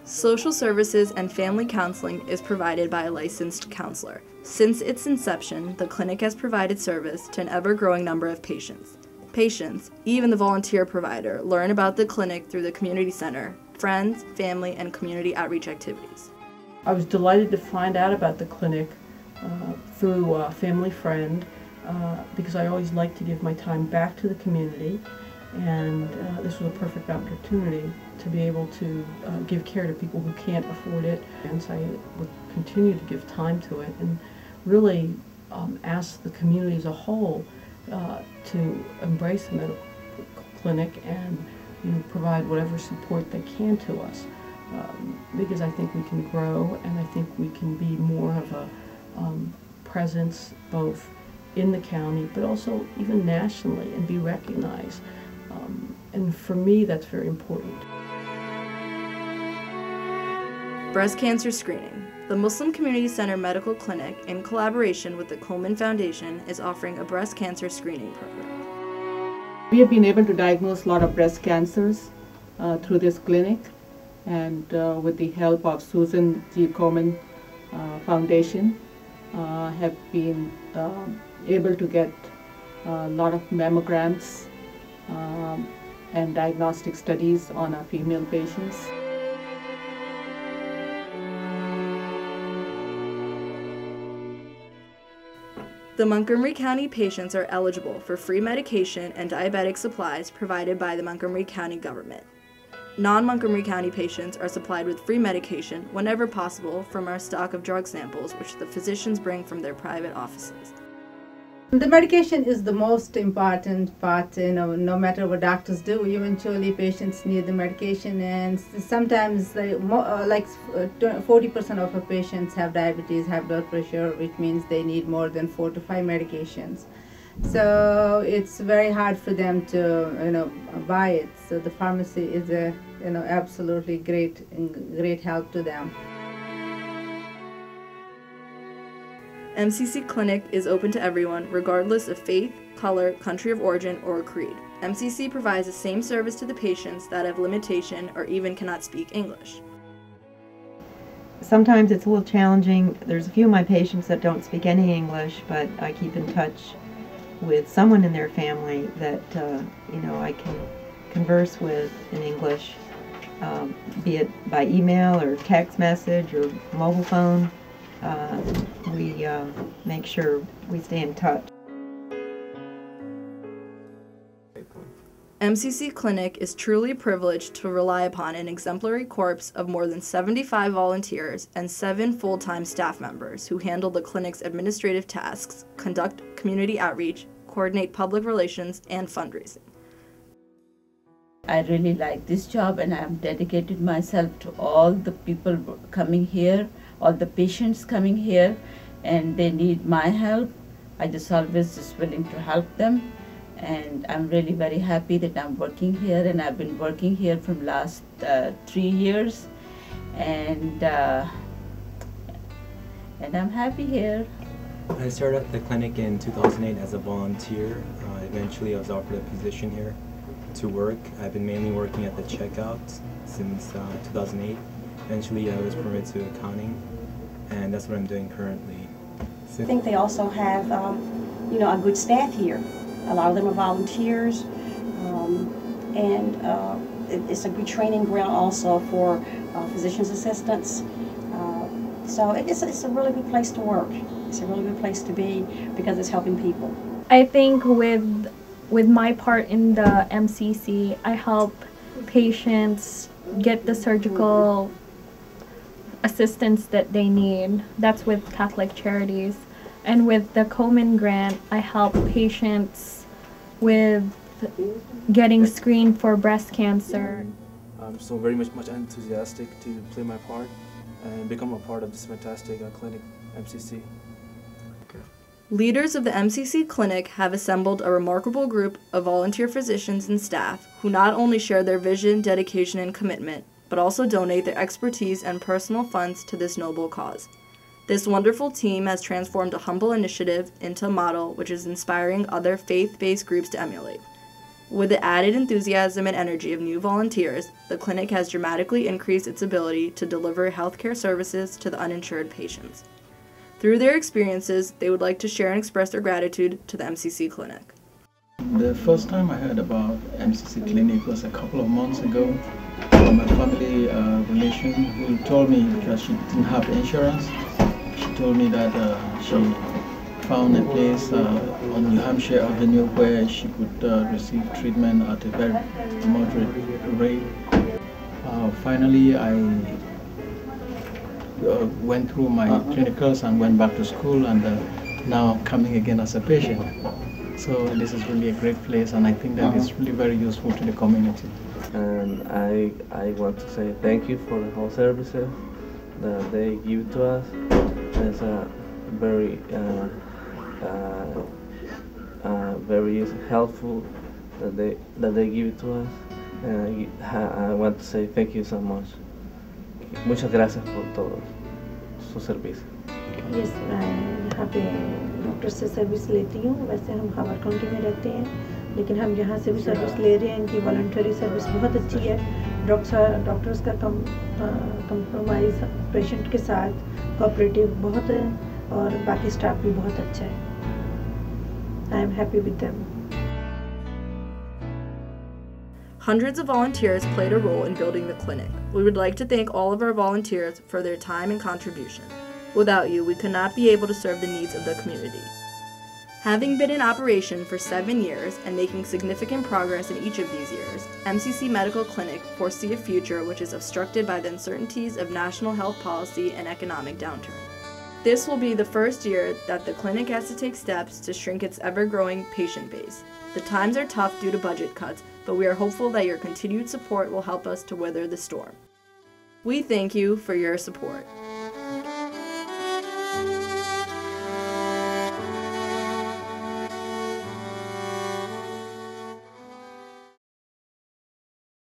Social services and family counseling is provided by a licensed counselor. Since its inception, the clinic has provided service to an ever-growing number of patients. Patients, even the volunteer provider, learn about the clinic through the community center, friends, family, and community outreach activities. I was delighted to find out about the clinic through a family friend because I always like to give my time back to the community, and this was a perfect opportunity to be able to give care to people who can't afford it. And so I would continue to give time to it and really ask the community as a whole to embrace the medical clinic and provide whatever support they can to us, because I think we can grow, and I think we can be more of a presence both in the county but also even nationally and be recognized. And for me, that's very important. Breast cancer screening. The Muslim Community Center Medical Clinic, in collaboration with the Komen Foundation, is offering a breast cancer screening program. We have been able to diagnose a lot of breast cancers through this clinic, and with the help of Susan G. Komen Foundation, have been able to get a lot of mammograms and diagnostic studies on our female patients. The Montgomery County patients are eligible for free medication and diabetic supplies provided by the Montgomery County government. Non-Montgomery County patients are supplied with free medication whenever possible from our stock of drug samples, which the physicians bring from their private offices. The medication is the most important part. No matter what doctors do, eventually patients need the medication, and sometimes like 40% of our patients have diabetes, have blood pressure, which means they need more than 4 to 5 medications. So it's very hard for them to buy it. So the pharmacy is a absolutely great help to them. MCC Clinic is open to everyone, regardless of faith, color, country of origin, or creed. MCC provides the same service to the patients that have limitation or even cannot speak English. Sometimes it's a little challenging. There's a few of my patients that don't speak any English, but I keep in touch with someone in their family that I can converse with in English, be it by email or text message or mobile phone. We make sure we stay in touch. MCC Clinic is truly privileged to rely upon an exemplary corps of more than 75 volunteers and 7 full-time staff members who handle the clinic's administrative tasks, conduct community outreach, coordinate public relations, and fundraising. I really like this job, and I have dedicated myself to all the people coming here, all the patients coming here, and they need my help. I just always willing to help them, and I'm really very happy that I'm working here, and I've been working here from last 3 years, and I'm happy here. I started at the clinic in 2008 as a volunteer. Eventually I was offered a position here to work. I've been mainly working at the checkout since 2008. Eventually I was promoted to accounting, and that's what I'm doing currently. I think they also have a good staff here. A lot of them are volunteers, and it's a good training ground also for physician's assistants. So it's a really good place to work. It's a really good place to be because it's helping people. I think with my part in the MCC, I help patients get the surgical assistance that they need. That's with Catholic Charities. And with the Komen grant, I help patients with getting screened for breast cancer. I'm so very much enthusiastic to play my part and become a part of this fantastic clinic, MCC. Leaders of the MCC Clinic have assembled a remarkable group of volunteer physicians and staff who not only share their vision, dedication, and commitment, but also donate their expertise and personal funds to this noble cause. This wonderful team has transformed a humble initiative into a model which is inspiring other faith-based groups to emulate. With the added enthusiasm and energy of new volunteers, the clinic has dramatically increased its ability to deliver healthcare services to the uninsured patients. Through their experiences, they would like to share and express their gratitude to the MCC Clinic. The first time I heard about MCC Clinic was a couple of months ago from a family relation who told me, because she didn't have insurance, she told me that she found a place on New Hampshire Avenue where she could receive treatment at a very moderate rate. Finally, I went through my clinicals and went back to school, and now I'm coming again as a patient. So this is really a great place, and I think that it's really very useful to the community. And I want to say thank you for the whole services that they give to us. It's a very very helpful that they give to us. And I want to say thank you so much. Muchas gracias por todo su servicio. Yes, यहाँ पे doctor से service लेती हूँ। वैसे हम हावर county में रहते हैं, लेकिन हम यहाँ से भी सर्विस ले रहे हैं। इनकी वॉलंटरी सर्विस बहुत अच्छी है। डॉक्टर्स का कंप्रोमाइज़ पेशेंट के साथ कोऑपरेटिव बहुत है, और बाकी स्टाफ भी बहुत अच्छा है। I am happy with them. Hundreds of volunteers played a role in building the clinic. We would like to thank all of our volunteers for their time and contribution. Without you, we could not be able to serve the needs of the community. Having been in operation for 7 years and making significant progress in each of these years, MCC Medical Clinic foresee a future which is obstructed by the uncertainties of national health policy and economic downturn. This will be the first year that the clinic has to take steps to shrink its ever-growing patient base. The times are tough due to budget cuts, but we are hopeful that your continued support will help us to weather the storm. We thank you for your support.